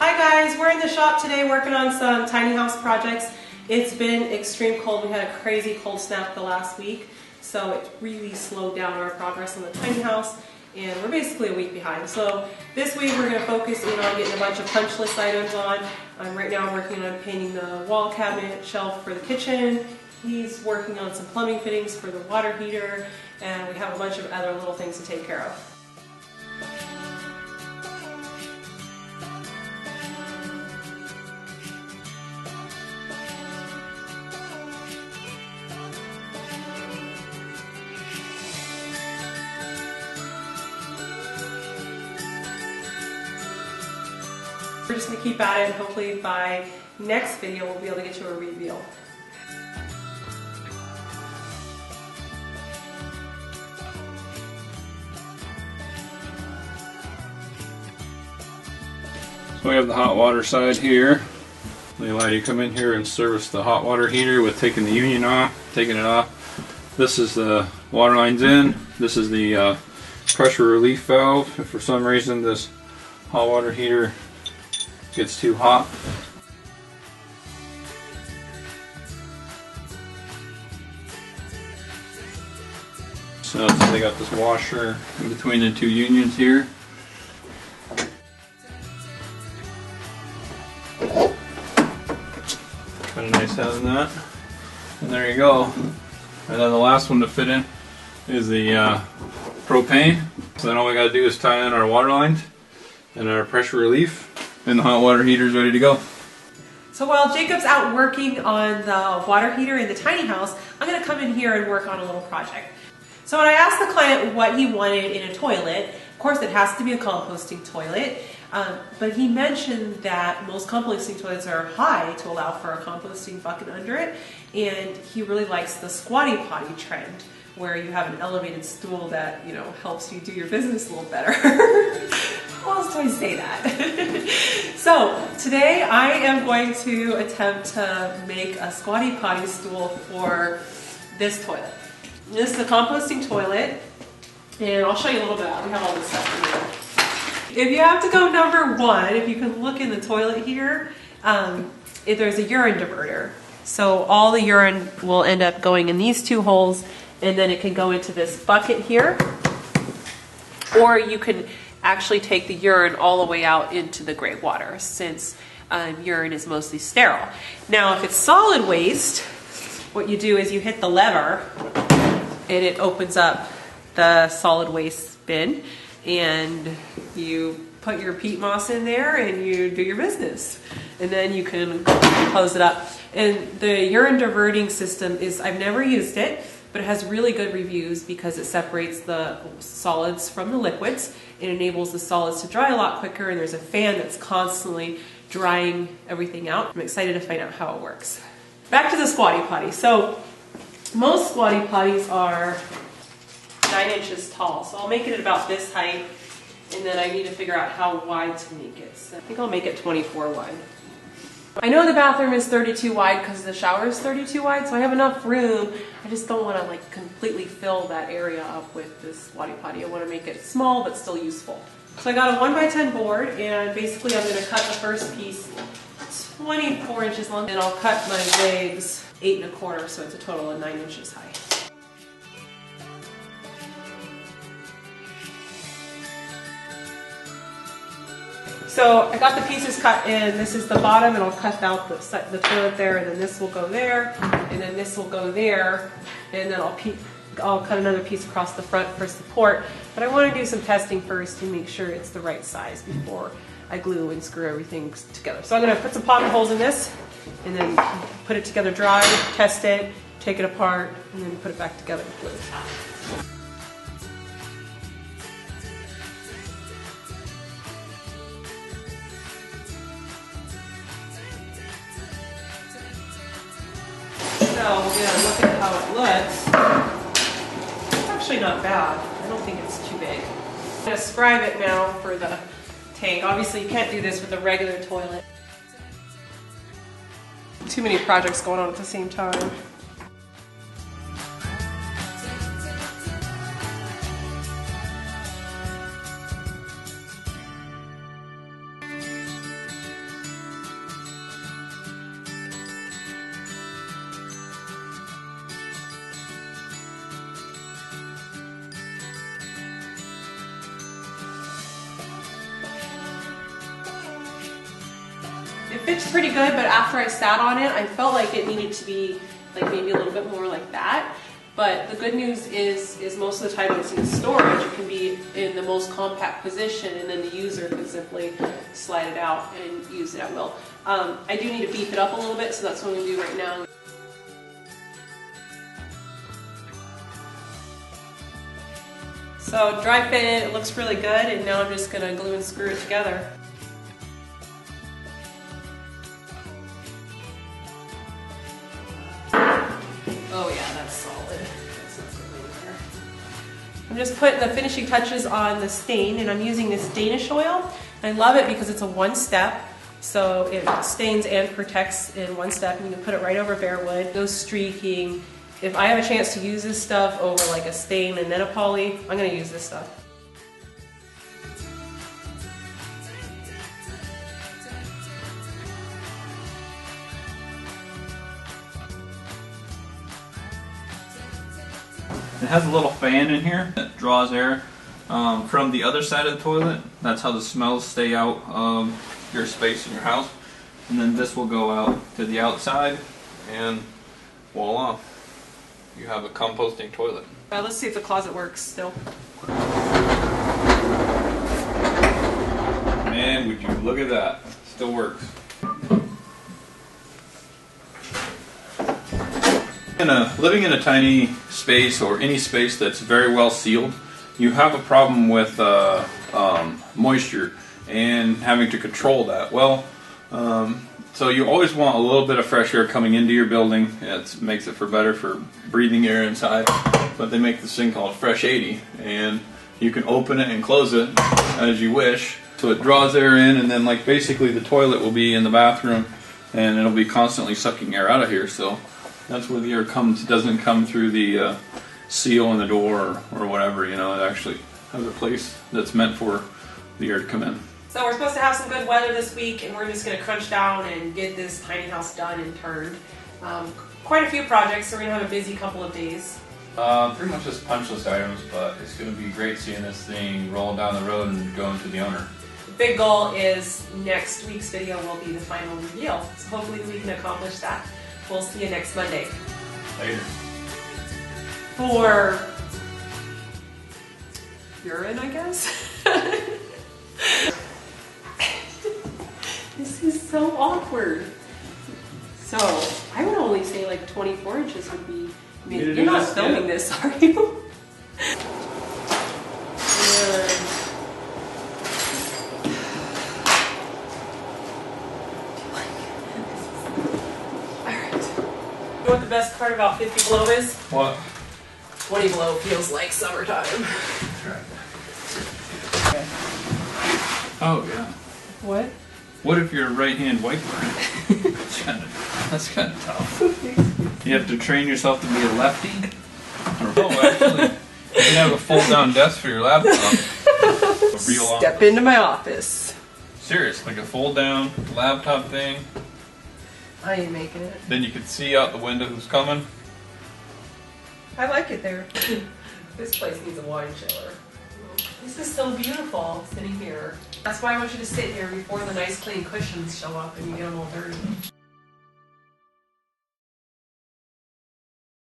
Hi guys, we're in the shop today working on some tiny house projects. It's been extreme cold. We had a crazy cold snap the last week, so it really slowed down our progress on the tiny house, and we're basically a week behind. So this week we're going to focus in on getting a bunch of punch list items on. Right now I'm working on painting the wall cabinet shelf for the kitchen. He's working on some plumbing fittings for the water heater, and we have a bunch of other little things to take care of. We're just going to keep at it, and hopefully by next video we'll be able to get you a reveal. So we have the hot water side here. They allow you to come in here and service the hot water heater with taking the union off, taking it off. This is the water lines in. This is the pressure relief valve. If for some reason this hot water heater gets too hot. So they got this washer in between the two unions here. Kind of nice having that. And there you go. And then the last one to fit in is the propane. So then all we got to do is tie in our water lines and our pressure relief, and the hot water heater is ready to go. So while Jacob's out working on the water heater in the tiny house, I'm going to come in here and work on a little project. So when I asked the client what he wanted in a toilet, of course it has to be a composting toilet, but he mentioned that most composting toilets are high to allow for a composting bucket under it, and he really likes the Squatty Potty trend, where you have an elevated stool that, you know, helps you do your business a little better. How else do I say that? So today I am going to attempt to make a Squatty Potty stool for this toilet. This is a composting toilet, and I'll show you a little bit out. We have all this stuff in here. If you have to go number one, if you can look in the toilet here, there's a urine diverter. So all the urine will end up going in these two holes, and then it can go into this bucket here, or you can actually take the urine all the way out into the gray water, since urine is mostly sterile. Now if it's solid waste, what you do is you hit the lever and it opens up the solid waste bin, and you put your peat moss in there and you do your business, and then you can close it up. And the urine diverting system is, I've never used it, but it has really good reviews because it separates the solids from the liquids. It enables the solids to dry a lot quicker, and there's a fan that's constantly drying everything out. I'm excited to find out how it works. Back to the Squatty Potty. So most Squatty Potties are 9 inches tall. So I'll make it at about this height, and then I need to figure out how wide to make it. So I think I'll make it 24 wide. I know the bathroom is 32 wide because the shower is 32 wide, so I have enough room. I just don't want to like completely fill that area up with this Squatty Potty. I want to make it small but still useful. So I got a 1x10 board, and basically I'm going to cut the first piece 24 inches long, and I'll cut my legs 8 1/4, so it's a total of 9 inches high. So I got the pieces cut in. This is the bottom, and I'll cut out the toilet there, and then this will go there, and then this will go there, and then I'll cut another piece across the front for support. But I want to do some testing first to make sure it's the right size before I glue and screw everything together. So I'm going to put some pocket holes in this, and then put it together dry, test it, take it apart, and then put it back together with glue. So we're going to look at how it looks. It's actually not bad. I don't think it's too big. I'm going to scribe it now for the tank. Obviously you can't do this with a regular toilet. Too many projects going on at the same time. fits pretty good, but after I sat on it, I felt like it needed to be like maybe a little bit more like that. But the good news is most of the time when it's in storage, it can be in the most compact position, and then the user can simply slide it out and use it at will. I do need to beef it up a little bit, so that's what I'm going to do right now. So dry fit it looks really good, and now I'm just going to glue and screw it together. Oh yeah, that's solid. That's not going anywhere. I'm just putting the finishing touches on the stain, and I'm using this Danish Oil. I love it because it's a one-step, so it stains and protects in one step, and you can put it right over bare wood. No streaking. If I have a chance to use this stuff over like a stain and then a poly, I'm going to use this stuff. It has a little fan in here that draws air from the other side of the toilet. That's how the smells stay out of your space in your house. And then this will go out to the outside, and voila, you have a composting toilet. Let's see if the closet works still. Man, would you look at that. Still works. Living in a tiny space, or any space that's very well sealed, you have a problem with moisture and having to control that. Well, so you always want a little bit of fresh air coming into your building. It makes it better for breathing air inside. But they make this thing called Fresh 80, and you can open it and close it as you wish. So it draws air in, and then like basically the toilet will be in the bathroom, and it'll be constantly sucking air out of here. So that's where the air comes. It doesn't come through the seal in the door or whatever. You know, it actually has a place that's meant for the air to come in. So we're supposed to have some good weather this week, and we're just going to crunch down and get this tiny house done and turned. Quite a few projects, so we're going to have a busy couple of days. Pretty much just punch list items, but it's going to be great seeing this thing roll down the road and going to the owner. The big goal is next week's video will be the final reveal, so hopefully we can accomplish that. We'll see you next Monday. Later. For urine, I guess? This is so awkward. So, I would only say like 24 inches would be... I mean, you're not filming this, are you? You know what the best part about 50 below is? What? 20 below feels like summertime. That's right. Okay. Oh, yeah. What? What if you're a right-hand wiper? That's kind of tough. You have to train yourself to be a lefty? Oh, actually, you can have a fold-down desk for your laptop. A real Step office. into my office. Serious, like a fold-down laptop thing. I ain't making it. Then you can see out the window who's coming. I like it there. This place needs a wine chiller. This is so beautiful sitting here. That's why I want you to sit here before the nice clean cushions show up and you get them all dirty.